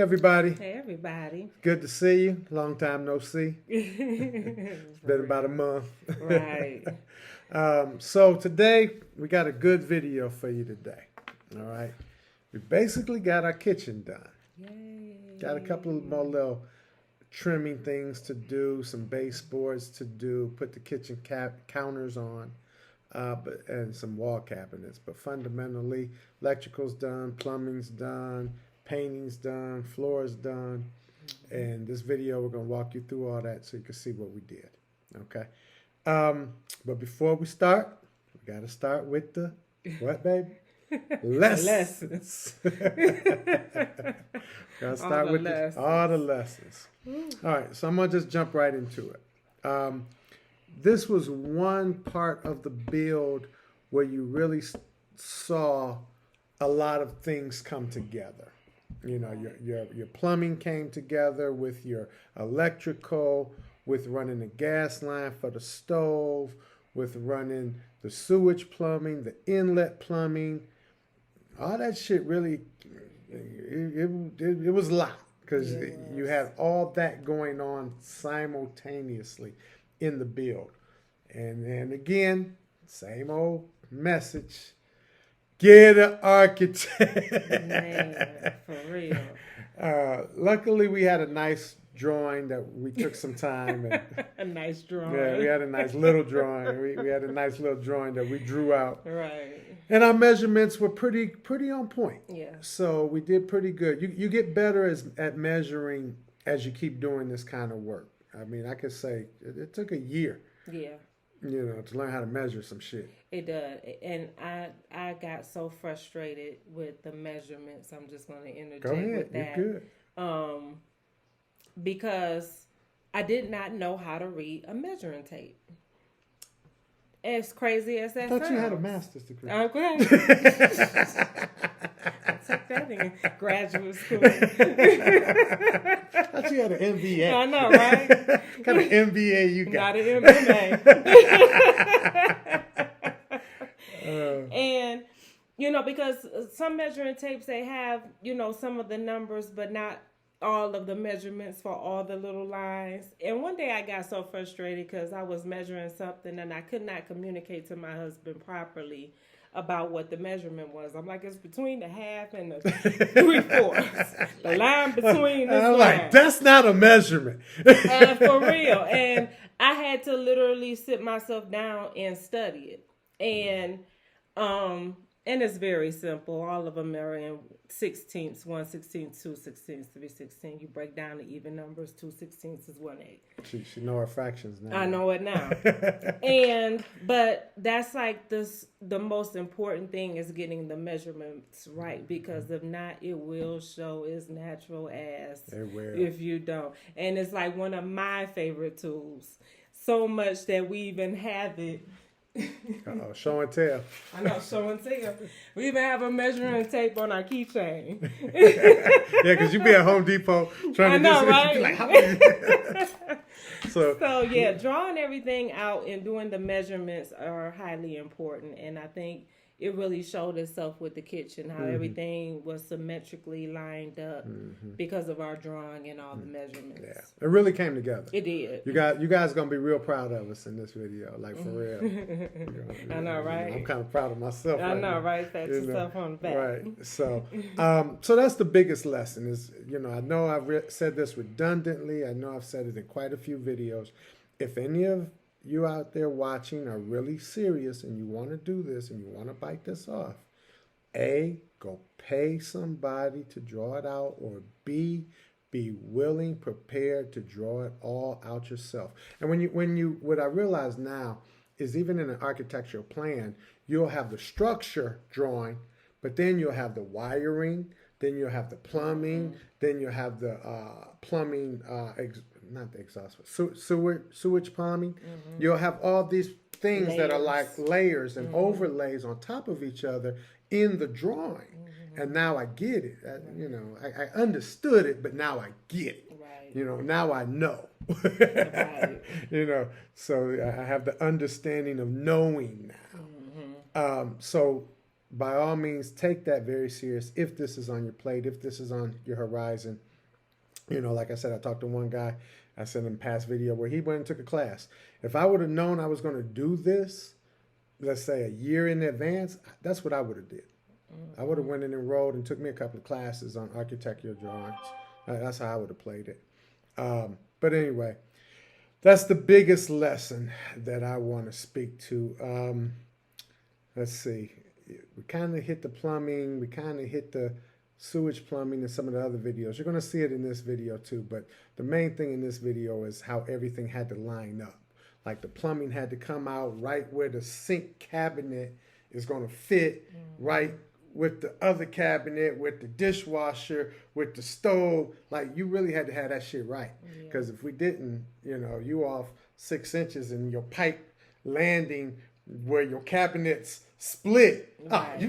Hey, everybody. Hey, everybody. Good to see you. Long time no see. It's been about a month. Right. So today, we got a good video for you today. All right. We basically got our kitchen done. Yay. Got a couple of more little trimming things to do, some baseboards to do, put the kitchen counters on, and some wall cabinets. But fundamentally, electrical's done, plumbing's done, painting's done, floor's done. And this video, we're going to walk you through all that so you can see what we did. Okay. But before we start, we got to start with the, what, baby? Lessons. Gotta start with all the lessons. All right, so I'm gonna just jump right into it. This was one part of the build where you really saw a lot of things come together. You know, your plumbing came together with your electrical, with running the gas line for the stove, with running the sewage plumbing, the inlet plumbing. All that shit really, it was a lot because you had all that going on simultaneously in the build. And again, same old message. Get an architect. Man, for real. Luckily, we had a nice drawing that we took some time. And, a nice drawing. Yeah, we had a nice little drawing. We had a nice little drawing that we drew out. Right. And our measurements were pretty on point. Yeah. So we did pretty good. You get better at measuring as you keep doing this kind of work. I mean, I could say it took a year. Yeah. You know, to learn how to measure some shit. It does. And I got so frustrated with the measurements. I'm just going to interject with that. You're good. Because I did not know how to read a measuring tape. As crazy as that sounds. I thought you had a master's degree. Okay. I took that in graduate school. I thought you had an MBA. I know, right? What kind of MBA you got? Not an MMA. And, you know, because some measuring tapes, they have, you know, some of the numbers, but not all of the measurements for all the little lines. And one day I got so frustrated because I was measuring something and I could not communicate to my husband properly about what the measurement was. I'm like, it's between the half and the 3/4. The line between this I'm line. like, that's not a measurement. For real. And I had to literally sit myself down and study it. And it's very simple. All of them are in 16ths, 1/16, 2/16, 3/16. You break down the even numbers, 2/16 is 1/8. She know her fractions now. I know it now. But that's like the most important thing is getting the measurements right, because if not, it will show as natural as if you don't. And it's like one of my favorite tools. So much that we even have it. Uh-oh, show and tell. I know, show and tell. We even have a measuring tape on our keychain. Yeah, because you be at Home Depot trying to right? Like, how many? So yeah, drawing everything out and doing the measurements are highly important, and I think it really showed itself with the kitchen, how everything was symmetrically lined up because of our drawing and all the measurements. Yeah, it really came together. It did. You guys gonna be real proud of us in this video, like for real. I know, right? I'm kind of proud of myself. I know, right? Pat yourself on the back. Right. So that's the biggest lesson. Is I know I've said this redundantly. I know I've said it in quite a few videos. If any of you out there watching are really serious and you want to do this and you want to bite this off, A, go pay somebody to draw it out, or B, be willing, prepared to draw it all out yourself. And what I realize now is even in an architectural plan, you'll have the structure drawing, but then you'll have the wiring, then you'll have the plumbing, then you'll have the plumbing, not the exhaust, but sewage plumbing. You'll have all these things that are like layers and overlays on top of each other in the drawing. And now I get it. I understood it, but now I get it. Right. Now I know. Right. So I have the understanding of knowing now. So by all means, take that very serious. If this is on your plate, if this is on your horizon, like I said, I talked to one guy. I sent him a past video where he went and took a class. If I would have known I was going to do this, let's say a year in advance, that's what I would have did. I would have went and enrolled and took me a couple of classes on architectural drawings. That's how I would have played it. But anyway, that's the biggest lesson that I want to speak to. Let's see. We kind of hit the plumbing. We kind of hit the sewage plumbing and some of the other videos. You're going to see it in this video too. But the main thing in this video is how everything had to line up. Like the plumbing had to come out right where the sink cabinet is going to fit, right with the other cabinet, with the dishwasher, with the stove. Like you really had to have that shit right. Because if we didn't, you off 6 inches and your pipe landing where your cabinets split, right.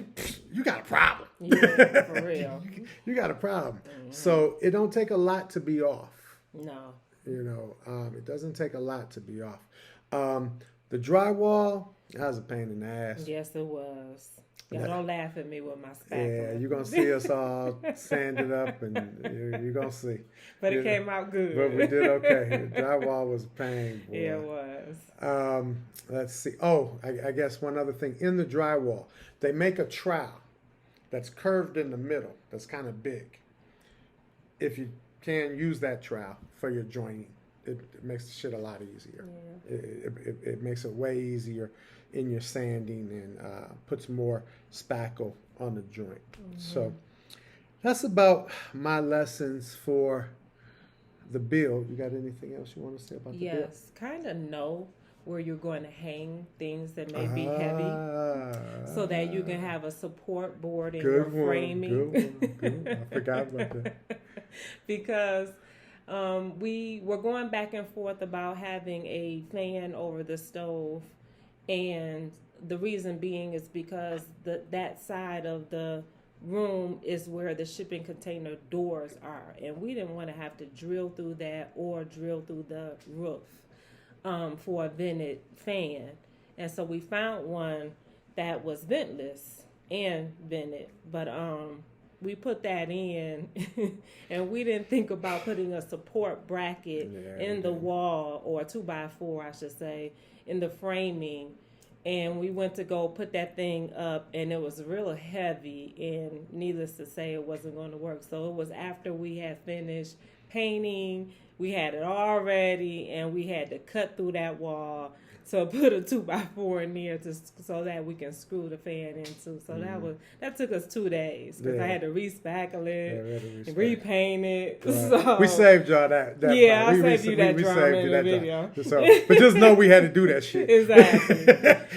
you got a problem. Yeah, for real. You got a problem. So it don't take a lot to be off. No. It doesn't take a lot to be off. The drywall, that was a pain in the ass. Yes, it was. Y'all don't laugh at me with my spatula. Yeah, you're going to see us all sanded up, and you're going to see. But it came out good. But we did okay. The drywall was a pain, boy. Yeah, it was. Let's see. Oh, I guess one other thing. In the drywall, they make a trowel that's curved in the middle, that's kind of big. If you can use that trowel for your joining, it makes the shit a lot easier. Yeah. It makes it way easier in your sanding and puts more spackle on the joint. So that's about my lessons for the build. You got anything else you want to say about the build? Yes, kind of know where you're going to hang things that may be heavy so that you can have a support board in your framing. Good one. I forgot about that. Because we were going back and forth about having a fan over the stove, and the reason being is because that side of the room is where the shipping container doors are, and we didn't want to have to drill through that or drill through the roof for a vented fan. And so we found one that was ventless and vented, but we put that in and we didn't think about putting a support bracket in the wall, or a 2x4 I should say, in the framing. And we went to go put that thing up, and it was real heavy, and needless to say, it wasn't going to work. So it was after we had finished painting, we had it all ready, and we had to cut through that wall to put a 2x4 in there so that we can screw the fan into. So that took us 2 days because I had to respackle it, and repaint it. Right. So we saved y'all that yeah, I saved you that drama in the video. So, but just know we had to do that shit. Exactly.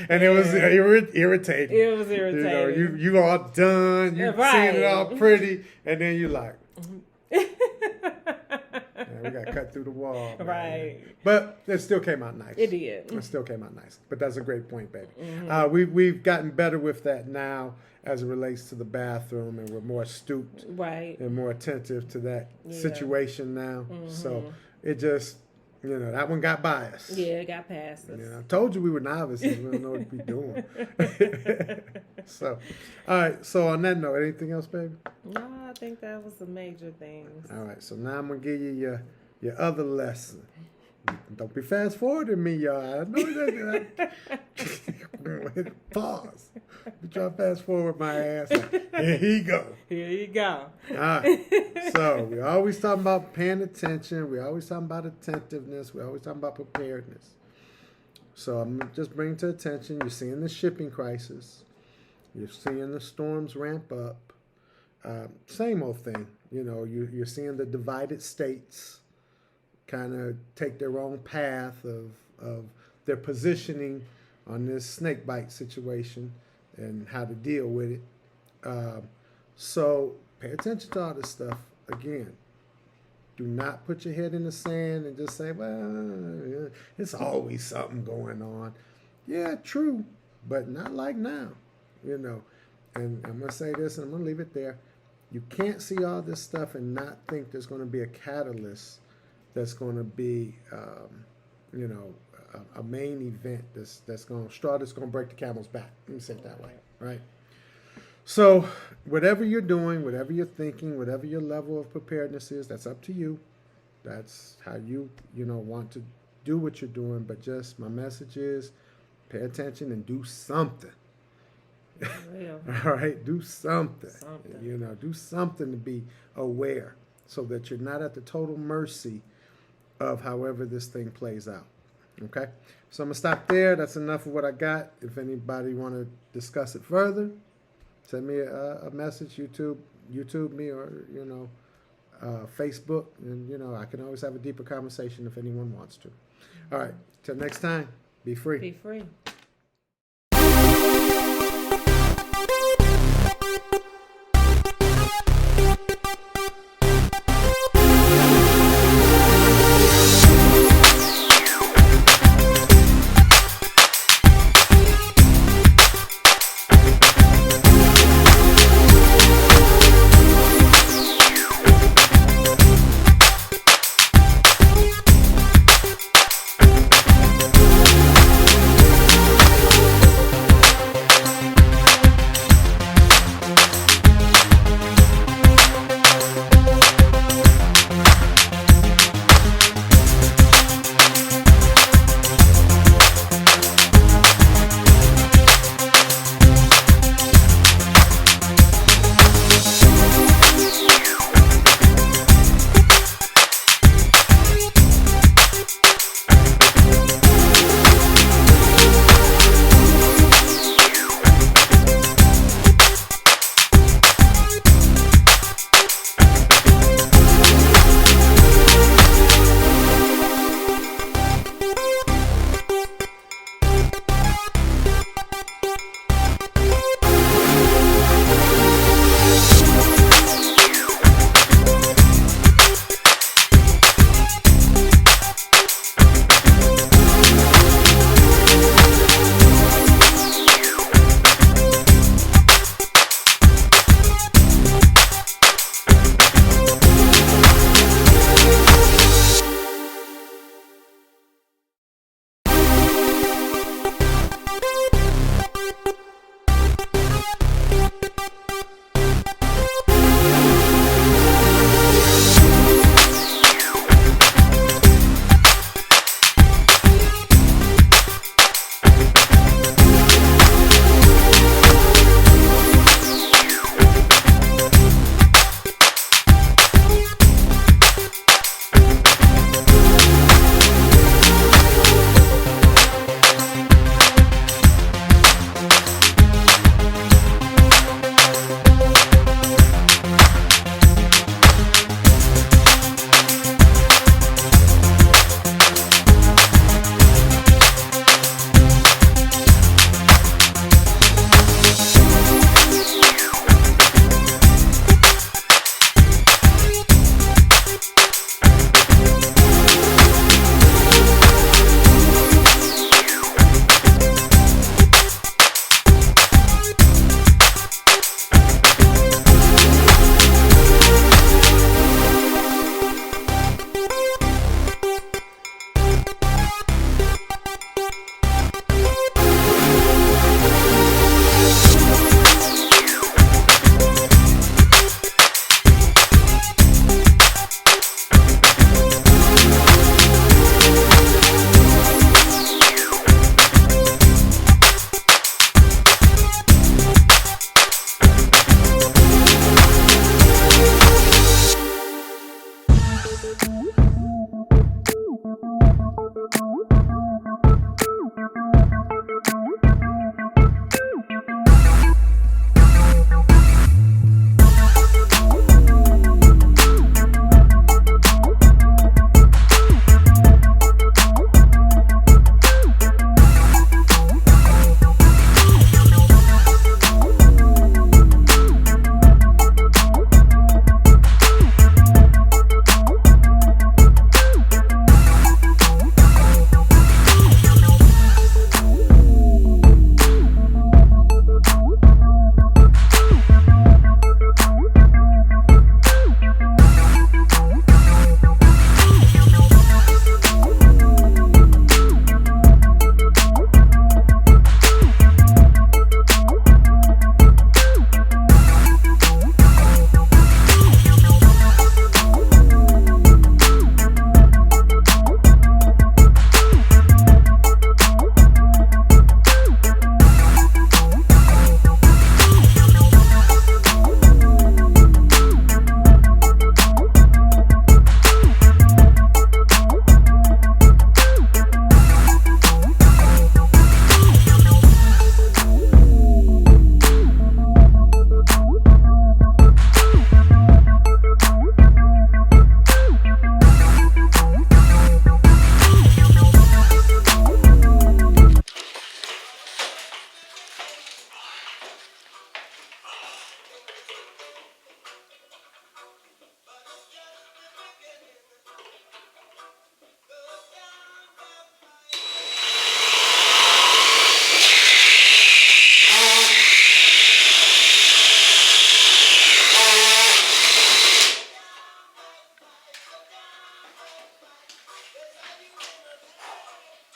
And it was irritating. It was irritating. You all done, you seeing it all pretty, and then you like, we got cut through the wall. Right. Man. But it still came out nice. It did. It still came out nice. But that's a great point, baby. We've gotten better with that now as it relates to the bathroom, and we're more astute and more attentive to that situation now. So it just, that one got by us. Yeah, it got past us. I told you we were novices. We don't know what we're doing. So, all right. So on that note, anything else, baby? No, I think that was the major things. All right. So now I'm going to give you your other lesson. Don't be fast forwarding me, y'all. I know that. Pause. You try to fast forward my ass. Here he go. Here you go. All right. So we always talking about paying attention. We always talking about attentiveness. We always talking about preparedness. So I'm just bringing to attention. You're seeing the shipping crisis. You're seeing the storms ramp up. Same old thing. You're seeing the divided states kind of take their own path of their positioning on this snake bite situation and how to deal with it. So pay attention to all this stuff. Again, do not put your head in the sand and just say, well, it's always something going on. Yeah, true, but not like now, And I'm going to say this, and I'm going to leave it there. You can't see all this stuff and not think there's going to be a catalyst that's going to be, a main event that's going to break the camel's back. Let me say it that way, right? So whatever you're doing, whatever you're thinking, whatever your level of preparedness is, that's up to you. That's how you want to do what you're doing. But just my message is pay attention and do something. Real. All right, do something. Something. Do something to be aware so that you're not at the total mercy of however this thing plays out. Okay, so I'm gonna stop there. That's enough of what I got. If anybody want to discuss it further, send me a message, YouTube me, or Facebook, and I can always have a deeper conversation if anyone wants to. All right, till next time, be free. Be free.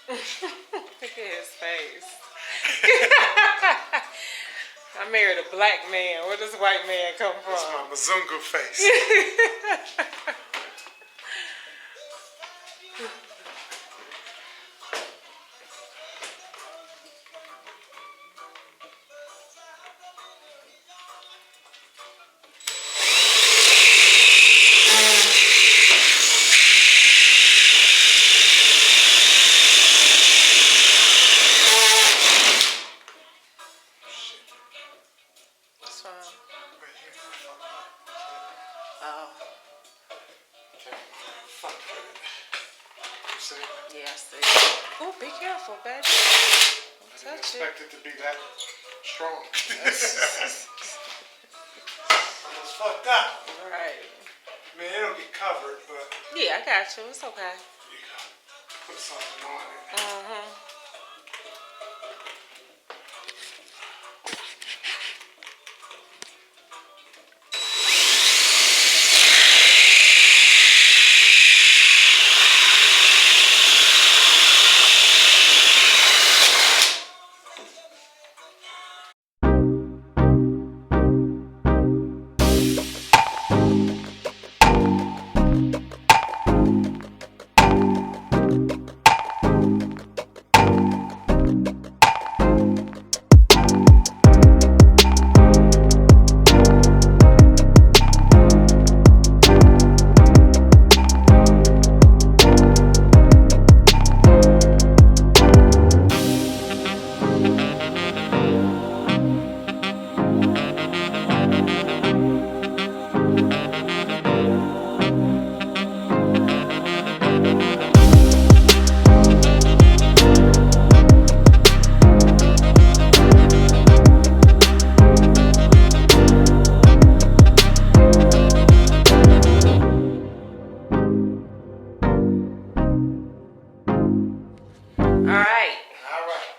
Look at his face. I married a black man. Where does white man come from? That's my Mzungu face. What's wrong? Right here. Oh. Okay. Fuck it. You see? Yeah, I see. Oh, be careful, baby. I Don't didn't touch expect it to be that strong. Almost fucked up. Right. I mean, it'll get covered, but Yeah, I got you. It's okay. you gotta put something on it. Mm-hmm.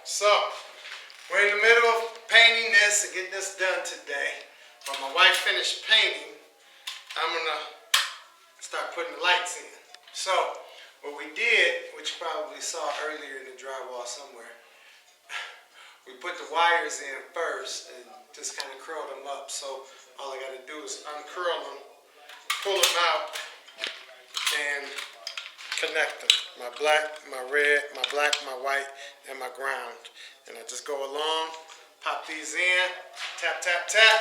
So, we're in the middle of painting this and getting this done today. When my wife finished painting, I'm gonna start putting the lights in. So, what we did, which you probably saw earlier in the drywall somewhere, we put the wires in first and just kind of curled them up. So, all I gotta do is uncurl them, pull them out, and connect them. My black, my red, my black, my white, and my ground. And I just go along, pop these in, tap, tap, tap,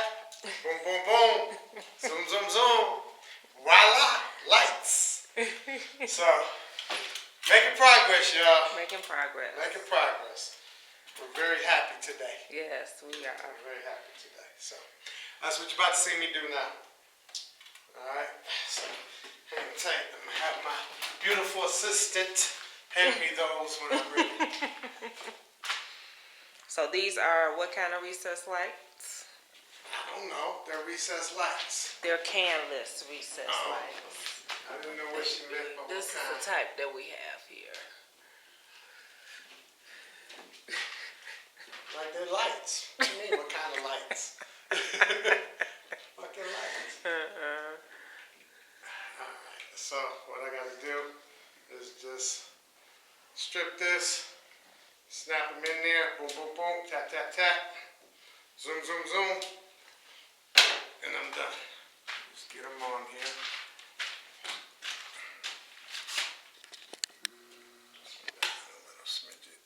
boom, boom, boom, zoom, zoom, zoom, voila, lights. So, making progress, y'all. Making progress. Making progress. We're very happy today. Yes, we are. We're very happy today. So, that's what you're about to see me do now. Alright, so hang tight. I'm gonna have my beautiful assistant hand me those when I'm ready. So these are what kind of recessed lights? I don't know. They're recessed lights. They're canvas recessed lights. I didn't know what she meant, but This is the type that we have here. Like they're lights. What do you mean, what kind of lights? Fucking lights. Alright, so what I gotta do is just strip this, snap them in there, boom, boom, boom, tap, tap, tap, zoom, zoom, zoom, and I'm done. Just get them on here. Just a little smidget.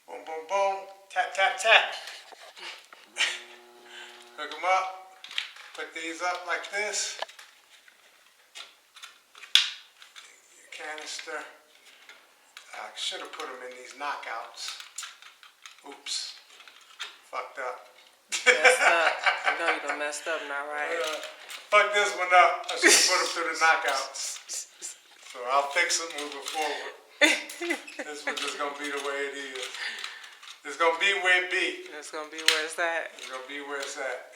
Boom, boom, boom, tap, tap, tap. Hook them up, Put these up like this. Your canister. I should have put them in these knockouts. Oops. Fucked up. Messed up. I know you done messed up now, right? Fuck this one up. I should have put them through the knockouts. So I'll fix it moving forward. This one just gonna be the way it is. It's gonna be where it be. It's gonna be where it's at. It's gonna be where it's at.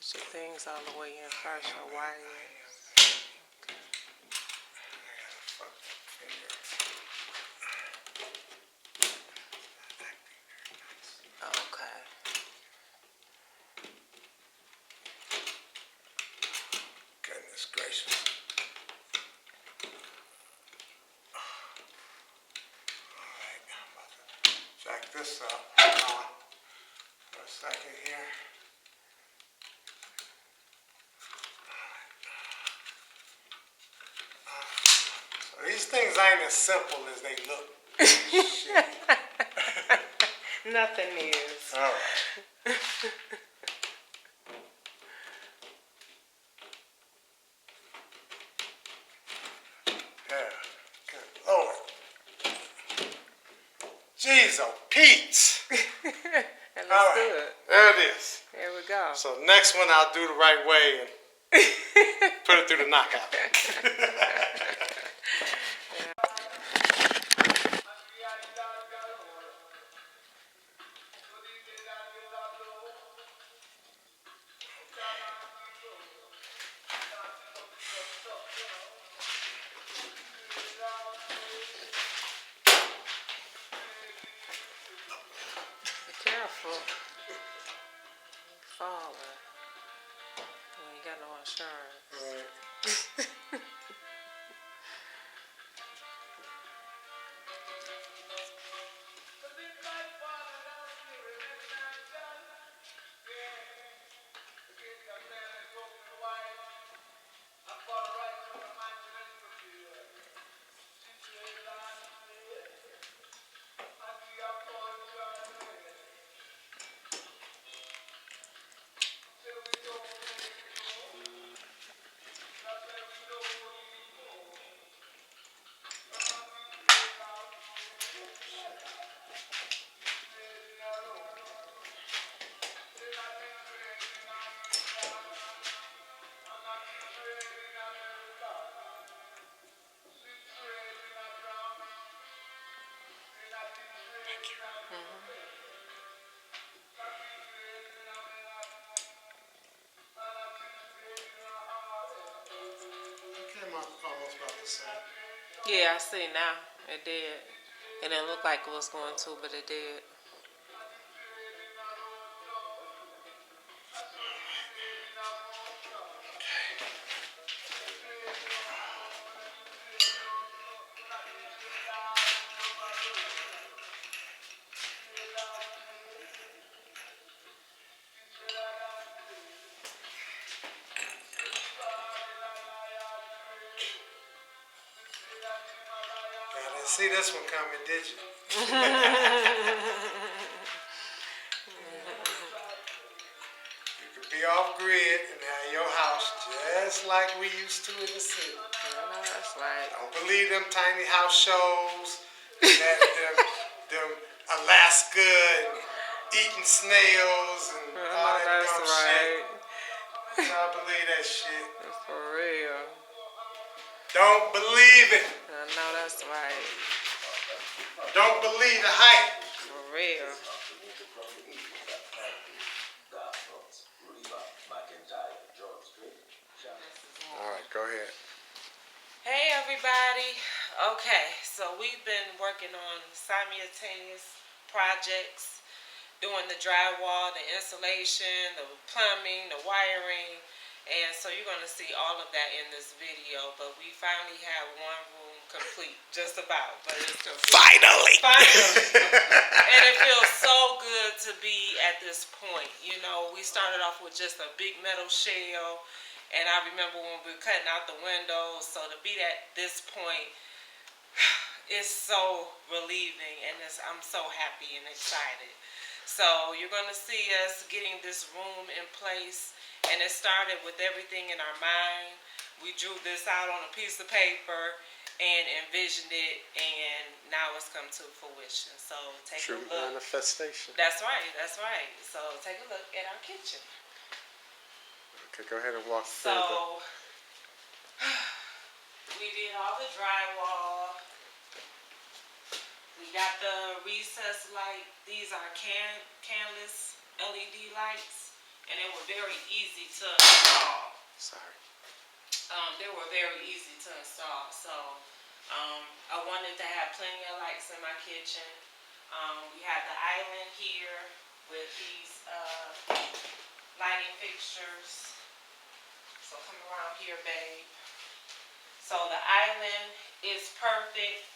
Put your things all the way in first, your wire. Okay. Goodness gracious. Alright, I'm about to jack this up for a second here. So these things ain't as simple as they look. Shit. Nothing is. Alright. Yeah. Good Lord. Jeez, oh Pete. That looks good. There it is. There we go. So next one I'll do the right way and put it through the knockout. Be careful. Falling. You ain't got no insurance. Right. Almost about the same. Yeah, I see now. It did. It didn't look like it was going to, but it did. See this one coming, did you? You could be off grid and have your house just like we used to in the city. That's right. Don't believe them tiny house shows, them Alaska and eating snails and all that dumb shit. Don't believe that shit. That's for real. Don't believe it. I know that's right. Don't believe the hype. For real. All right, go ahead. Hey everybody. Okay, so we've been working on simultaneous projects, doing the drywall, the insulation, the plumbing, the wiring. And so you're going to see all of that in this video, but we finally have one room complete, just about, but it's complete. Finally! And it feels so good to be at this point. You know, we started off with just a big metal shell, and I remember when we were cutting out the windows, so to be at this point, It's so relieving, and I'm so happy and excited. So you're going to see us getting this room in place, and it started with everything in our mind. We drew this out on a piece of paper and envisioned it, and now it's come to fruition. So take True a look. manifestation. That's right. That's right. So take a look at our kitchen. Okay, go ahead and walk So through we did all the drywall. We got the recessed light. These are canless LED lights, and they were very easy to install. Sorry. They were very easy to install. So I wanted to have plenty of lights in my kitchen. We have the island here with these lighting fixtures. So come around here, babe. So the island is perfect.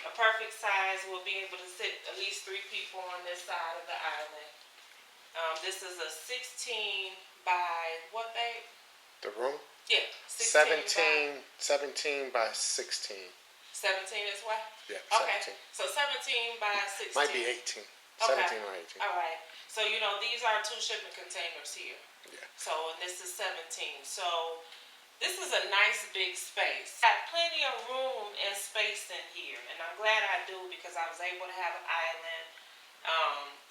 A perfect size. We'll be able to sit at least 3 people on this side of the island. This is a 16 by what, babe? The room? Yeah, 17 by 16. 17 is what? Yeah, okay. 17. So 17 by 16. Might be 18. Okay. 17 or 18. All right. So, these are 2 shipping containers here. Yeah. So, and this is 17. So, this is a nice big space. I have plenty of room and space in here, and I'm glad I do because I was able to have an island.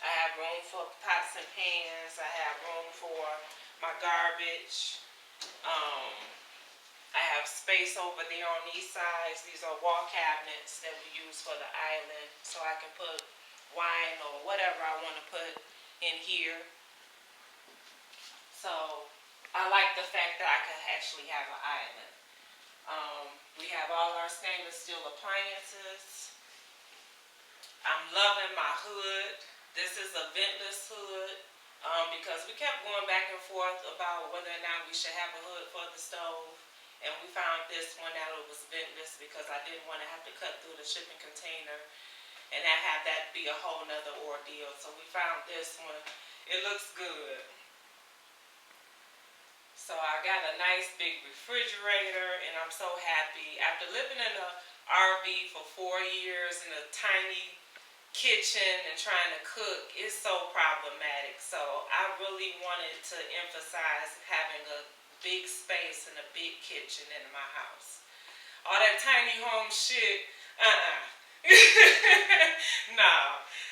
I have room for pots and pans. I have room for my garbage. I have space over there on these sides. These are wall cabinets that we use for the island, so I can put wine or whatever I want to put in here. So I like the fact that I can actually have an island. We have all our stainless steel appliances. I'm loving my hood. This is a ventless hood because we kept going back and forth about whether or not we should have a hood for the stove. And we found this one that it was ventless because I didn't want to have to cut through the shipping container and have that be a whole nother ordeal. So we found this one. It looks good. So I got a nice big refrigerator, and I'm so happy. After living in a RV for 4 years in a tiny kitchen and trying to cook, it's so problematic. So I really wanted to emphasize having a big space and a big kitchen in my house. All that tiny home shit, no.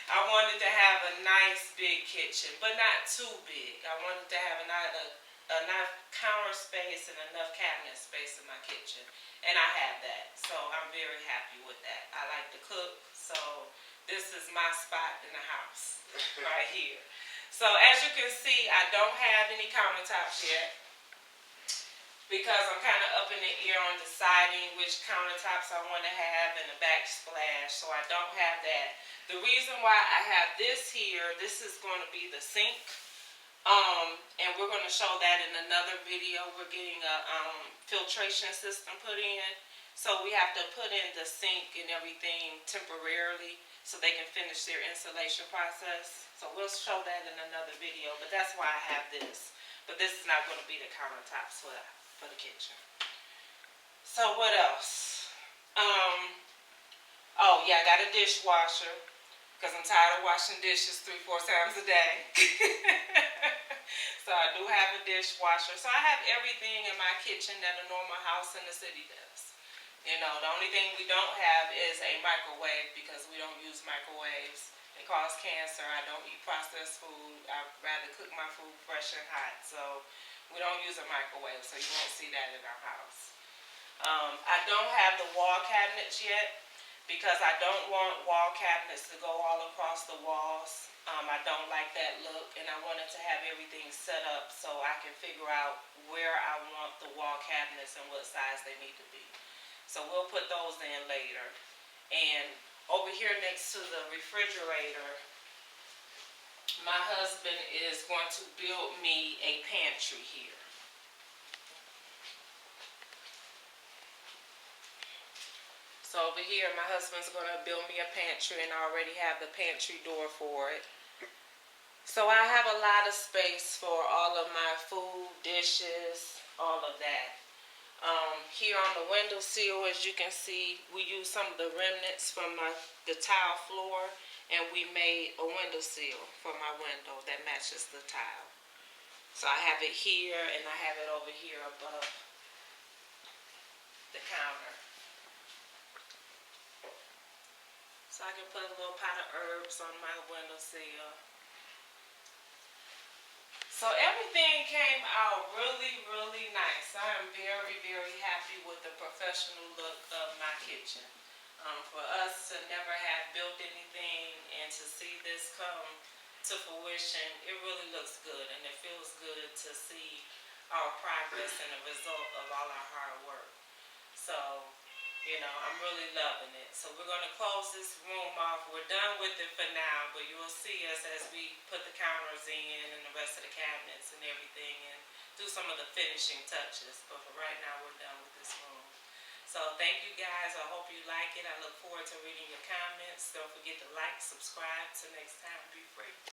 I wanted to have a nice big kitchen, but not too big. I wanted to have enough counter space and enough cabinet space in my kitchen, and I have that. So I'm very happy with that. I like to cook, so this is my spot in the house right here. So as you can see, I don't have any countertops yet, because I'm kind of up in the air on deciding which countertops I want to have and a backsplash, so I don't have that. The reason why I have this here, this is going to be the sink, and we're going to show that in another video. We're getting a filtration system put in, so we have to put in the sink and everything temporarily so they can finish their installation process. So we'll show that in another video, but that's why I have this. But this is not going to be the countertops for the kitchen. So what else? Oh yeah, I got a dishwasher because I'm tired of washing dishes 3-4 times a day. So I do have a dishwasher. So I have everything in my kitchen that a normal house in the city does. The only thing we don't have is a microwave because we don't use microwaves. They cause cancer. I don't eat processed food. I'd rather cook my food fresh and hot. So we don't use a microwave, so you won't see that in our house. I don't have the wall cabinets yet because I don't want wall cabinets to go all across the walls. I don't like that look, and I wanted to have everything set up so I can figure out where I want the wall cabinets and what size they need to be. So we'll put those in later. And over here next to the refrigerator, my husband is going to build me a pantry here. So over here, my husband's going to build me a pantry, and I already have the pantry door for it. So I have a lot of space for all of my food, dishes, all of that. Here on the windowsill, as you can see, we used some of the remnants from the tile floor, and we made a windowsill for my window that matches the tile. So I have it here, and I have it over here above the counter. So I can put a little pot of herbs on my windowsill. So everything came out really, really nice. I am very, very happy with the professional look of my kitchen. For us to never have built anything and to see this come to fruition, it really looks good, and it feels good to see our progress and the result of all our hard work. So, I'm really loving it. So we're going to close this room off. We're done with it for now, but you will see us as we put the counters in and the rest of the cabinets and everything and do some of the finishing touches. But for right now, we're done with this room. So thank you guys. I hope you like it. I look forward to reading your comments. Don't forget to like, subscribe. Till next time, be free.